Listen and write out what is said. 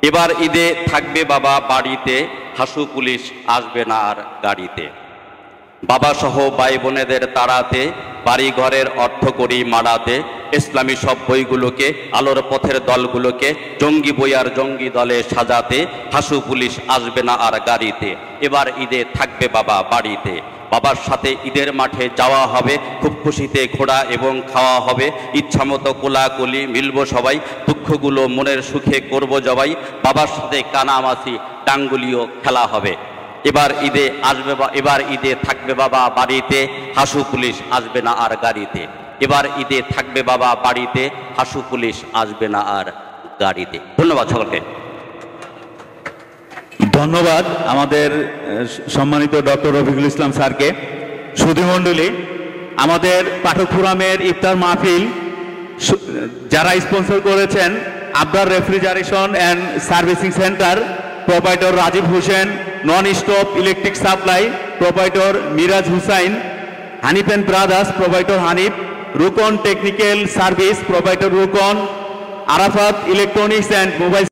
এবার ঈদে থাকবে বাবা বাড়িতে, হাসু পুলিশ আসবে না আর গাড়িতে। বাবা সহ ভাই বোনেদের তাড়াতে, বাড়ি ঘরের অর্থ করি মারাতে, ইসলামী সব বইগুলোকে, আলোর পথের দলগুলোকে জঙ্গি বই আর জঙ্গি দলে সাজাতে, হাসু পুলিশ আসবে না আর গাড়িতে। এবার ঈদে থাকবে বাবা বাড়িতে। বাবার সাথে ঈদের মাঠে যাওয়া হবে, খুব খুশিতে ঘোরা এবং খাওয়া হবে, ইচ্ছামতো কোলাকুলি মিলব সবাই, দুঃখগুলো মনের সুখে করব জবাই, বাবার সাথে কানামাছি ডাঙ্গুলিও খেলা হবে। এবার ঈদে থাকবে বাবা বাড়িতে, হাসু পুলিশ আসবে না আর গাড়িতে। এবার ঈদে থাকবে বাবা বাড়িতে, হাসু পুলিশ আসবে না আর গাড়িতে। ধন্যবাদ সকলকে। ধন্যবাদ আমাদের সম্মানিত ডক্টর রফিকুল ইসলাম স্যারকে। সুধীমণ্ডলী, আমাদের পাঠক ফোরামের ইফতার মাহফিল যারা স্পন্সর করেছেন, Abdar refrigeration and servicing centre, proprietor Rajib Hossain, non stop electric supply, proprietor Miraj Hussain, Hanif and brothers, proprietor Hanif, Rukon technical service, proprietor Rukon, Arafat electronics and mobile